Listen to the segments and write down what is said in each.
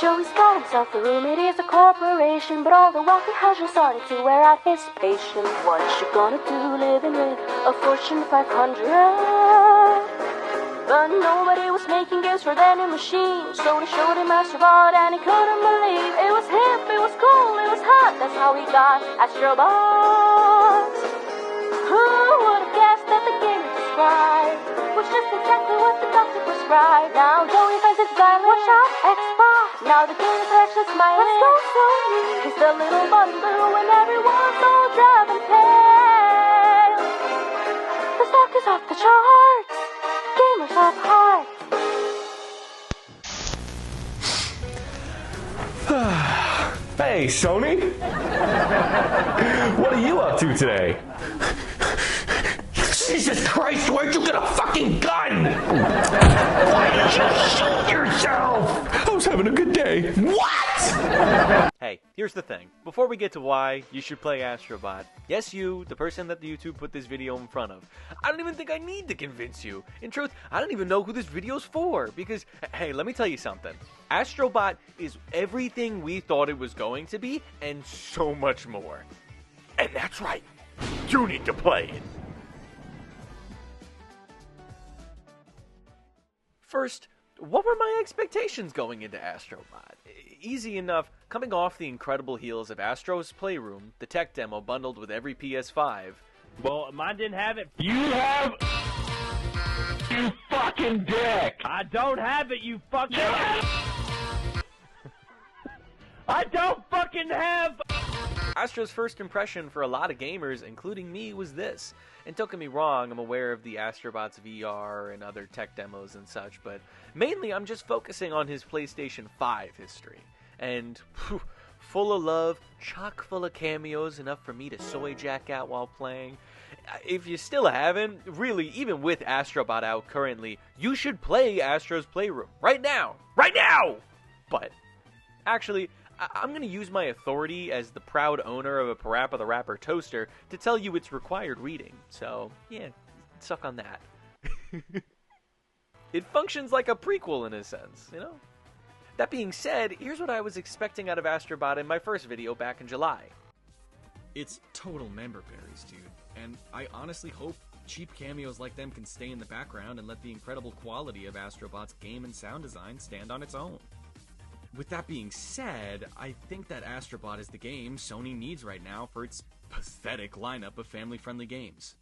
Joey's got himself a room, it is a corporation, but all the while he has just started to wear out his patience. What is she gonna do living with a Fortune 500? But nobody was making games for vending machines, so they showed him Astro Bot and he couldn't believe. It was hip, it was cool, it was hot, that's how he got Astro Bot. Who would have guessed that the game he described was just exactly what the doctor prescribed? Now Joey finds it silent, watch out, X-Bot. Now the game is actually smiling, let's go Sony. He's the little bundler when everyone's all drab and pale. The stock is off the charts, gamers up high. Hey, Sony? What are you up to today? Jesus Christ, where'd you get a fucking gun? Why did you shoot yourself? I was having a good day. What? Hey, here's the thing. Before we get to why you should play Astro Bot, yes, you, the person that the YouTube put this video in front of, I don't even think I need to convince you. In truth, I don't even know who this video's for, because, hey, let me tell you something. Astro Bot is everything we thought it was going to be, and so much more. And that's right. You need to play it. First, what were my expectations going into Astro Bot? Easy enough, coming off the incredible heels of Astro's Playroom, the tech demo bundled with every PS5. Well, mine didn't have it. You have... You fucking dick! I don't have it, you fucking... I don't fucking have... Astro's first impression for a lot of gamers, including me, was this. And don't get me wrong, I'm aware of the Astrobot's VR and other tech demos and such, but mainly I'm just focusing on his PlayStation 5 history. And, whew, full of love, chock full of cameos, enough for me to soy jack out while playing. If you still haven't, really, even with Astrobot out currently, you should play Astro's Playroom. Right now! Right now! But, actually, I'm going to use my authority as the proud owner of a Parappa the Rapper toaster to tell you it's required reading. So, yeah, suck on that. It functions like a prequel in a sense, you know? That being said, here's what I was expecting out of Astro Bot in my first video back in July. It's total member berries, dude. And I honestly hope cheap cameos like them can stay in the background and let the incredible quality of Astro Bot's game and sound design stand on its own. With that being said, I think that Astro Bot is the game Sony needs right now for its pathetic lineup of family-friendly games.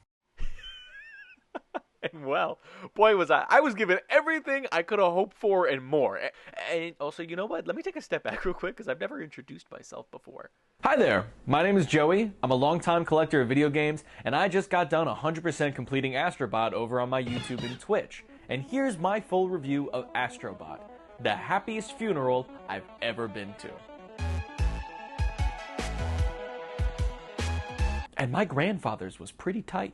And well, boy was I was given everything I could have hoped for and more. And also, you know what? Let me take a step back real quick because I've never introduced myself before. Hi there, my name is Joey. I'm a longtime collector of video games, and I just got done 100% completing Astro Bot over on my YouTube and Twitch. And here's my full review of Astro Bot. The happiest funeral I've ever been to. And my grandfather's was pretty tight.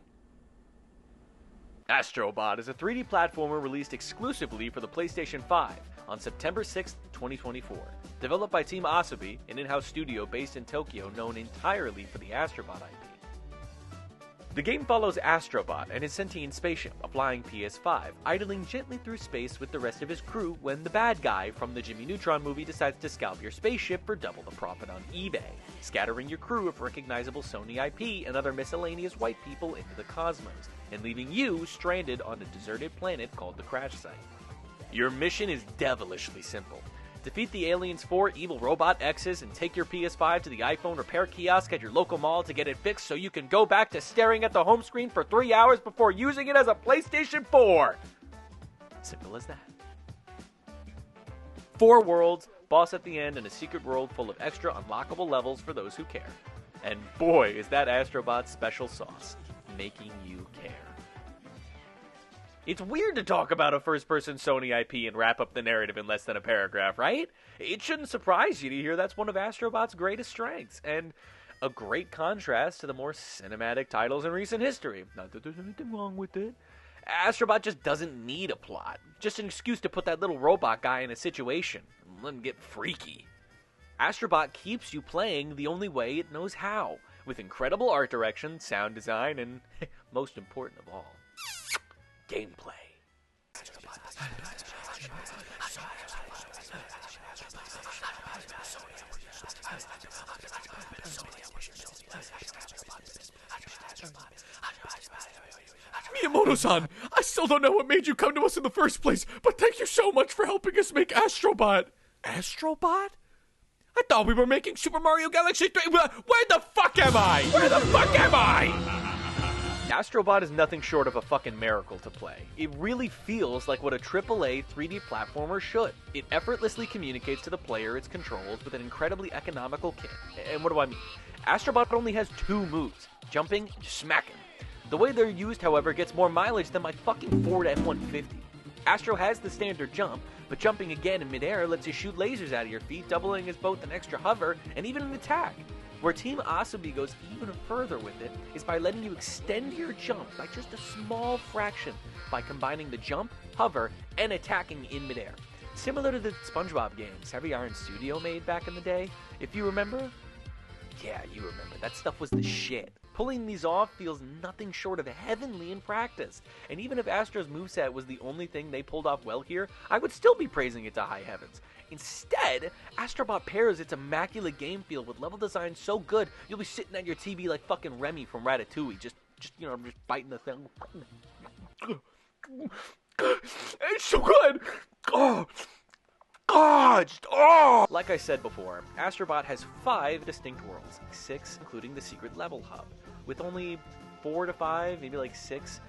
Astro Bot is a 3D platformer released exclusively for the PlayStation 5 on September 6th, 2024. Developed by Team Asobi, an in-house studio based in Tokyo known entirely for the Astro Bot IP. The game follows Astro Bot and his sentient spaceship, a flying PS5, idling gently through space with the rest of his crew when the bad guy from the Jimmy Neutron movie decides to scalp your spaceship for double the profit on eBay, scattering your crew of recognizable Sony IP and other miscellaneous white people into the cosmos, and leaving you stranded on a deserted planet called the Crash Site. Your mission is devilishly simple. Defeat the aliens' 4 evil robot X's and take your PS5 to the iPhone repair kiosk at your local mall to get it fixed so you can go back to staring at the home screen for 3 hours before using it as a PlayStation 4. Simple as that. 4 worlds, boss at the end, and a secret world full of extra unlockable levels for those who care. And boy, is that Astro Bot's special sauce, making you care. It's weird to talk about a first-person Sony IP and wrap up the narrative in less than a paragraph, right? It shouldn't surprise you to hear that's one of Astro Bot's greatest strengths, and a great contrast to the more cinematic titles in recent history. Not that there's anything wrong with it. Astro Bot just doesn't need a plot. Just an excuse to put that little robot guy in a situation and let him get freaky. Astro Bot keeps you playing the only way it knows how, with incredible art direction, sound design, and, most important of all, gameplay. Miyamoto-san, I still don't know what made you come to us in the first place, but thank you so much for helping us make Astro Bot. Astro Bot? I thought we were making Super Mario Galaxy 3. Where the fuck am I? Where the fuck am I? Astro Bot is nothing short of a fucking miracle to play. It really feels like what a AAA 3D platformer should. It effortlessly communicates to the player its controls with an incredibly economical kit. And what do I mean? Astro Bot only has 2 moves: jumping and smacking. The way they're used, however, gets more mileage than my fucking Ford F-150. Astro has the standard jump, but jumping again in midair lets you shoot lasers out of your feet, doubling as both an extra hover and even an attack. Where Team Asobi goes even further with it is by letting you extend your jump by just a small fraction by combining the jump, hover, and attacking in midair. Similar to the SpongeBob games Heavy Iron Studio made back in the day, if you remember. Yeah, you remember. That stuff was the shit. Pulling these off feels nothing short of heavenly in practice. And even if Astro's moveset was the only thing they pulled off well here, I would still be praising it to high heavens. Instead, Astro Bot pairs its immaculate game feel with level design so good, you'll be sitting at your TV like fucking Remy from Ratatouille, just biting the thing. It's so good! Like I said before, Astro Bot has 5 distinct worlds, 6 including the secret level hub, with only 4 to 5, maybe like 6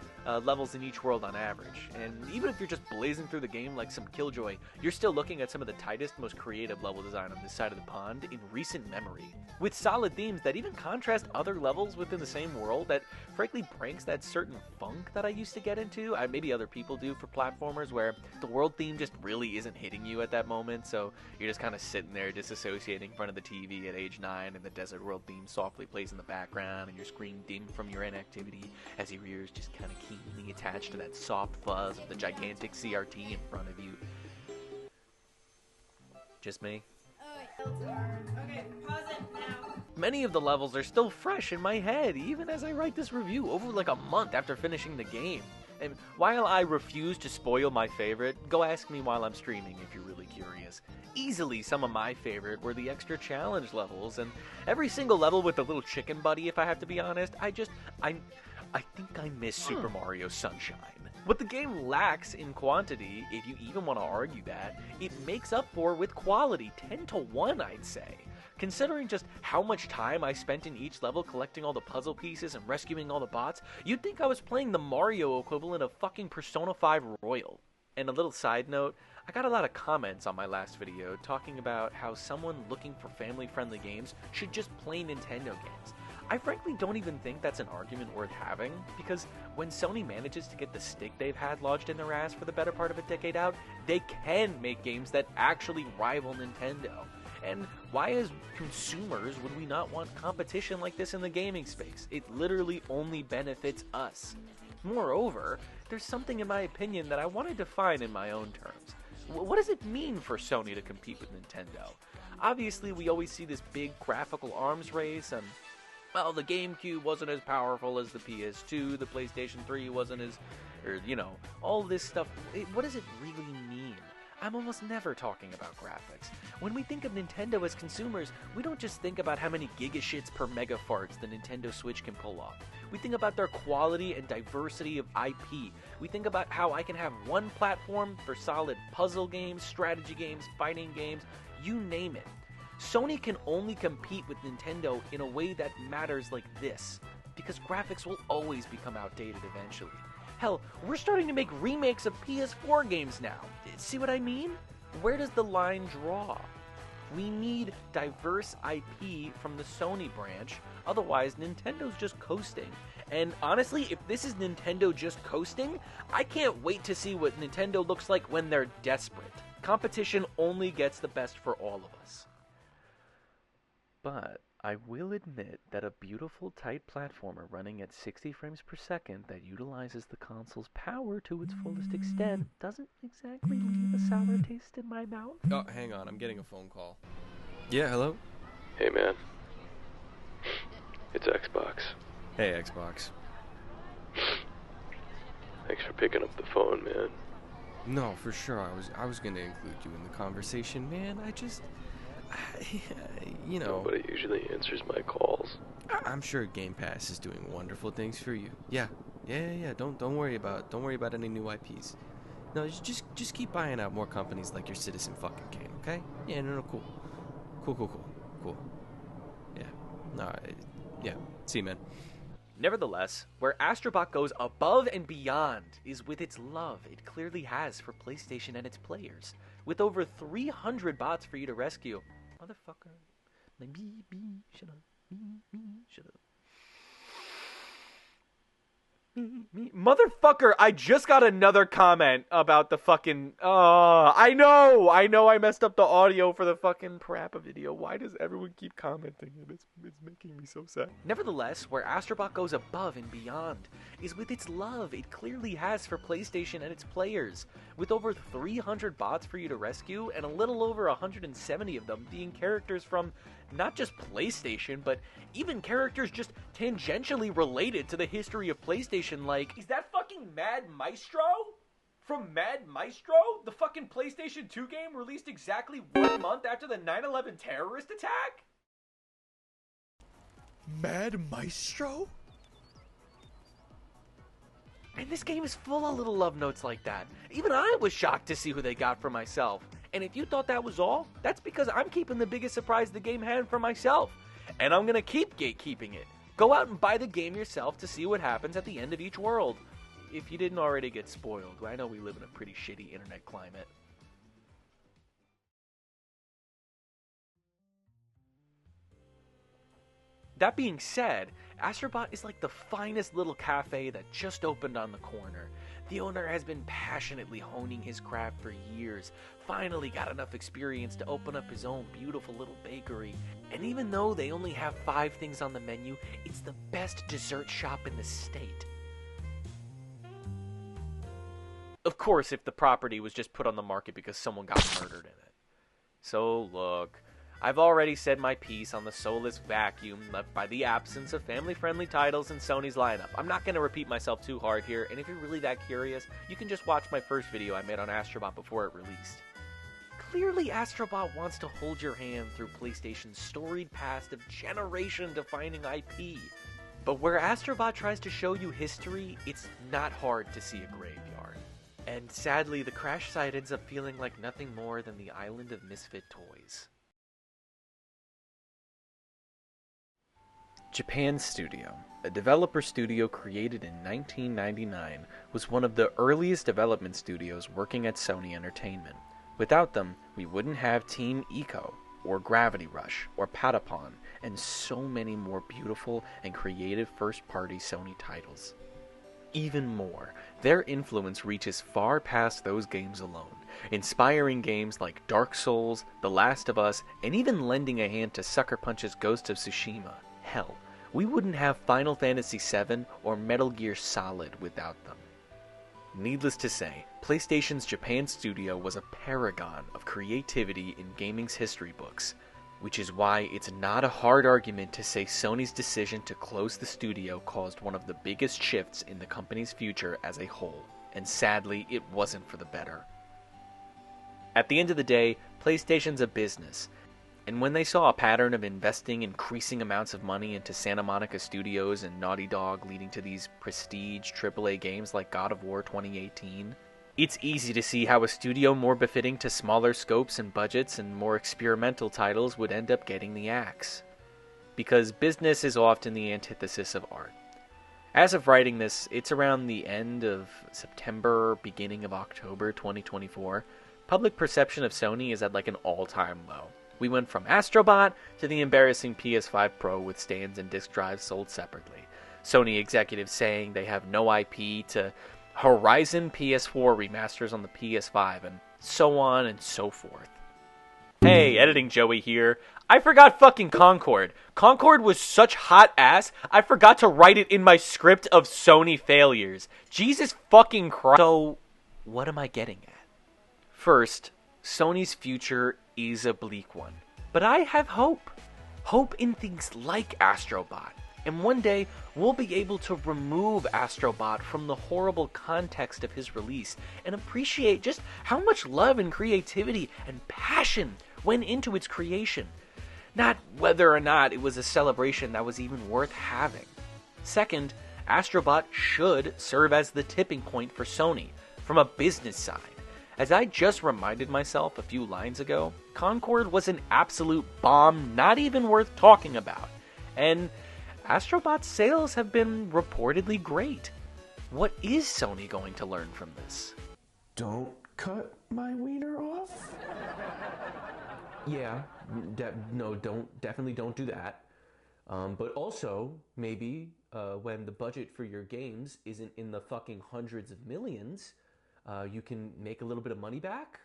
levels in each world on average. And even if you're just blazing through the game like some killjoy, you're still looking at some of the tightest, most creative level design on this side of the pond in recent memory. With solid themes that even contrast other levels within the same world that frankly breaks that certain funk that I used to get into. Maybe other people do for platformers, where the world theme just really isn't hitting you at that moment, so you're just kind of sitting there disassociating in front of the TV at age 9, and the desert world theme softly plays in the background, and your screen dim from your inactivity as your ears just kind of keenly attached to that soft fuzz of the gigantic CRT in front of you. Just me? Okay, pause it now. Many of the levels are still fresh in my head, even as I write this review, over like a month after finishing the game. And while I refuse to spoil my favorite, go ask me while I'm streaming if you're really curious. Easily some of my favorite were the extra challenge levels, and every single level with the little chicken buddy, if I have to be honest. I think I miss Super Mario Sunshine. What the game lacks in quantity, if you even want to argue that, it makes up for with quality, 10 to 1 I'd say. Considering just how much time I spent in each level collecting all the puzzle pieces and rescuing all the bots, you'd think I was playing the Mario equivalent of fucking Persona 5 Royal. And a little side note, I got a lot of comments on my last video talking about how someone looking for family-friendly games should just play Nintendo games. I frankly don't even think that's an argument worth having, because when Sony manages to get the stick they've had lodged in their ass for the better part of a decade out, they can make games that actually rival Nintendo. And why as consumers would we not want competition like this in the gaming space? It literally only benefits us. Moreover, there's something in my opinion that I want to define in my own terms. What does it mean for Sony to compete with Nintendo? Obviously, we always see this big graphical arms race, and well, the GameCube wasn't as powerful as the PS2, the PlayStation 3 wasn't as, all this stuff. What does it really mean? I'm almost never talking about graphics. When we think of Nintendo as consumers, we don't just think about how many gigashits per megafarts the Nintendo Switch can pull off. We think about their quality and diversity of IP. We think about how I can have one platform for solid puzzle games, strategy games, fighting games, you name it. Sony can only compete with Nintendo in a way that matters like this, because graphics will always become outdated eventually. Hell, we're starting to make remakes of PS4 games now. See what I mean? Where does the line draw? We need diverse IP from the Sony branch, otherwise Nintendo's just coasting. And honestly, if this is Nintendo just coasting, I can't wait to see what Nintendo looks like when they're desperate. Competition only gets the best for all of us. But I will admit that a beautiful, tight platformer running at 60 frames per second that utilizes the console's power to its fullest extent doesn't exactly leave a sour taste in my mouth. Oh, hang on, I'm getting a phone call. Yeah, hello? Hey man, it's Xbox. Hey, Xbox. Thanks for picking up the phone, man. No, for sure. I was gonna include you in the conversation, man. You know. Nobody usually answers my calls. I'm sure Game Pass is doing wonderful things for you. Yeah. Don't worry about any new IPs. No, just keep buying out more companies like your Citizen fucking Kane, okay? Yeah, no, cool. Cool. Yeah. No, yeah. See you, man. Nevertheless, where Astro Bot goes above and beyond is with its love it clearly has for PlayStation and its players. With over 300 bots for you to rescue. Motherfucker. Shut up. Shut up. Motherfucker, I just got another comment about the fucking... I know I messed up the audio for the fucking Parappa video. Why does everyone keep commenting it? It's making me so sad. Nevertheless, where Astro Bot goes above and beyond is with its love it clearly has for PlayStation and its players. With over 300 bots for you to rescue, and a little over 170 of them being characters from not just PlayStation, but even characters just tangentially related to the history of PlayStation, like... Is that fucking Mad Maestro? From Mad Maestro? The fucking PlayStation 2 game released exactly 1 month after the 9/11 terrorist attack? Mad Maestro? And this game is full of little love notes like that. Even I was shocked to see who they got for myself. And if you thought that was all, that's because I'm keeping the biggest surprise the game had for myself. And I'm gonna keep gatekeeping it. Go out and buy the game yourself to see what happens at the end of each world. If you didn't already get spoiled. I know we live in a pretty shitty internet climate. That being said, Astro Bot is like the finest little cafe that just opened on the corner. The owner has been passionately honing his craft for years, finally got enough experience to open up his own beautiful little bakery. And even though they only have 5 things on the menu, it's the best dessert shop in the state. Of course, if the property was just put on the market because someone got murdered in it. So look, I've already said my piece on the soulless vacuum left by the absence of family-friendly titles in Sony's lineup. I'm not going to repeat myself too hard here, and if you're really that curious, you can just watch my first video I made on Astro Bot before it released. Clearly, Astro Bot wants to hold your hand through PlayStation's storied past of generation-defining IP. But where Astro Bot tries to show you history, it's not hard to see a graveyard. And sadly, the crash site ends up feeling like nothing more than the island of misfit toys. Japan Studio, a developer studio created in 1999, was one of the earliest development studios working at Sony Entertainment. Without them, we wouldn't have Team Ico, or Gravity Rush, or Patapon, and so many more beautiful and creative first-party Sony titles. Even more, their influence reaches far past those games alone, inspiring games like Dark Souls, The Last of Us, and even lending a hand to Sucker Punch's Ghost of Tsushima. Hell, we wouldn't have Final Fantasy VII or Metal Gear Solid without them. Needless to say, PlayStation's Japan studio was a paragon of creativity in gaming's history books, which is why it's not a hard argument to say Sony's decision to close the studio caused one of the biggest shifts in the company's future as a whole, and sadly, it wasn't for the better. At the end of the day, PlayStation's a business, and when they saw a pattern of investing increasing amounts of money into Santa Monica Studios and Naughty Dog leading to these prestige AAA games like God of War 2018, it's easy to see how a studio more befitting to smaller scopes and budgets and more experimental titles would end up getting the axe. Because business is often the antithesis of art. As of writing this, it's around the end of September, beginning of October 2024. Public perception of Sony is at like an all-time low. We went from Astro Bot to the embarrassing PS5 Pro with stands and disk drives sold separately. Sony executives saying they have no IP to Horizon PS4 remasters on the PS5 and so on and so forth. Hey, Editing Joey here. I forgot fucking Concord. Concord was such hot ass, I forgot to write it in my script of Sony failures. Jesus fucking Christ. So, what am I getting at? First, Sony's future is a bleak one. But I have hope. Hope in things like Astro Bot. And one day, we'll be able to remove Astro Bot from the horrible context of his release and appreciate just how much love and creativity and passion went into its creation. Not whether or not it was a celebration that was even worth having. Second, Astro Bot should serve as the tipping point for Sony from a business side. As I just reminded myself a few lines ago, Concord was an absolute bomb not even worth talking about. And Astro Bot's sales have been reportedly great. What is Sony going to learn from this? Don't cut my wiener off? Yeah, definitely don't do that. But also, maybe when the budget for your games isn't in the fucking hundreds of millions, you can make a little bit of money back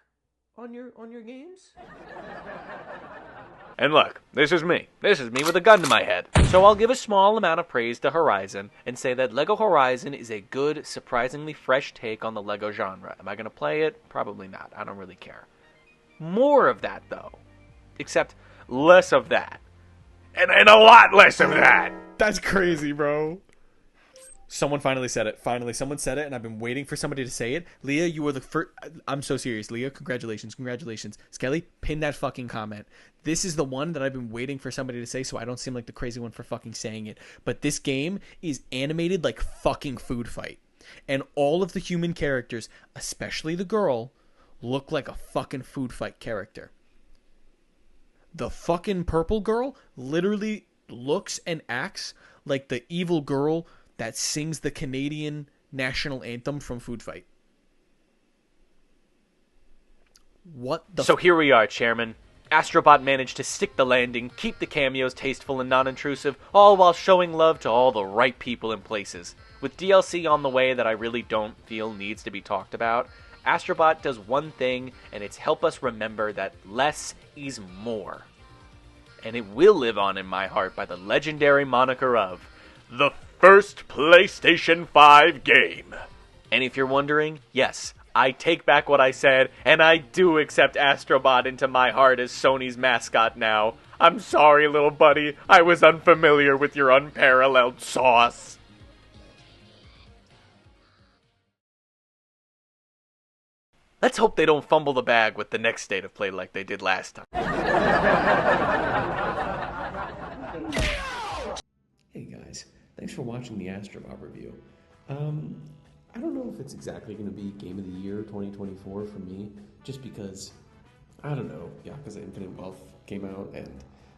on your games. And look, this is me. This is me with a gun to my head. So I'll give a small amount of praise to Horizon and say that LEGO Horizon is a good, surprisingly fresh take on the LEGO genre. Am I going to play it? Probably not. I don't really care. More of that, though. Except less of that. And a lot less of that. That's crazy, bro. Someone finally said it. Finally, someone said it, and I've been waiting for somebody to say it. Leah, you were the first. I'm so serious. Leah, congratulations. Skelly, pin that fucking comment. This is the one that I've been waiting for somebody to say, so I don't seem like the crazy one for fucking saying it. But this game is animated like fucking Food Fight. And all of the human characters, especially the girl, look like a fucking Food Fight character. The fucking purple girl literally looks and acts like the evil girl that sings the Canadian national anthem from Food Fight. What the So here we are, Chairman. Astro Bot managed to stick the landing, keep the cameos tasteful and non-intrusive, all while showing love to all the right people and places. With DLC on the way that I really don't feel needs to be talked about, Astro Bot does one thing, and it's help us remember that less is more. And it will live on in my heart by the legendary moniker of the first PlayStation 5 game. And if you're wondering, yes, I take back what I said, and I do accept Astro Bot into my heart as Sony's mascot now. I'm sorry, little buddy. I was unfamiliar with your unparalleled sauce. Let's hope they don't fumble the bag with the next state of play like they did last time. Hey guys, thanks for watching the Astro Bot review. I don't know if it's exactly going to be Game of the Year 2024 for me, just because, I don't know, Yakuza Infinite Wealth came out, and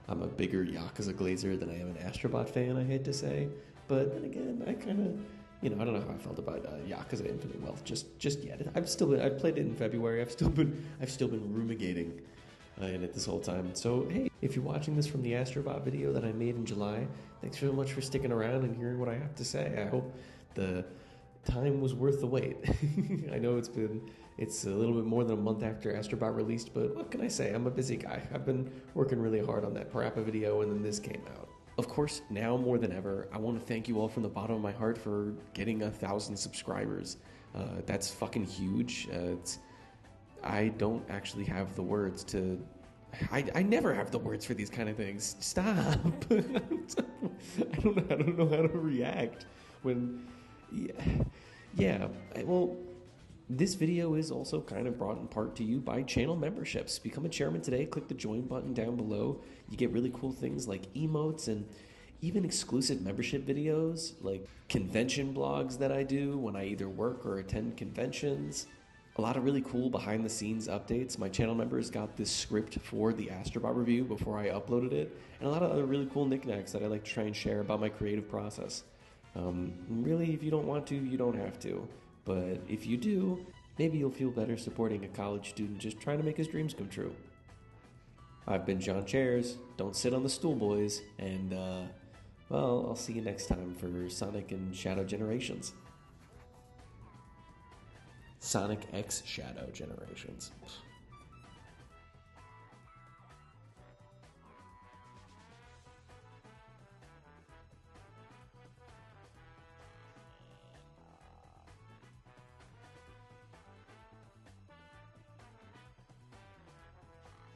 I'm a bigger Yakuza glazer than I am an Astro Bot fan, I hate to say. But then again, I kind of, I don't know how I felt about Yakuza Infinite Wealth just yet. I played it in February. I've still been ruminating in it this whole time. So hey, if you're watching this from the Astro Bot video that I made in July, thanks so much for sticking around and hearing what I have to say. I hope the time was worth the wait. I know it's a little bit more than a month after Astro Bot released, but what can I say? I'm a busy guy. I've been working really hard on that Parappa video, and then this came out. Of course, now more than ever, I want to thank you all from the bottom of my heart for getting 1,000 subscribers. That's fucking huge. I don't actually have the words to... I never have the words for these kind of things. Stop. I don't know how to react when... Yeah. Well, this video is also kind of brought in part to you by channel memberships. Become a chairman today. Click the join button down below. You get really cool things like emotes and even exclusive membership videos, like convention blogs that I do when I either work or attend conventions. A lot of really cool behind-the-scenes updates. My channel members got this script for the Astro Bot review before I uploaded it, and a lot of other really cool knickknacks that I like to try and share about my creative process. Really, if you don't want to, you don't have to. But if you do, maybe you'll feel better supporting a college student just trying to make his dreams come true. I've been Thejohnchairs. Don't sit on the stool, boys. And, well, I'll see you next time for Sonic and Shadow Generations. Sonic X Shadow Generations.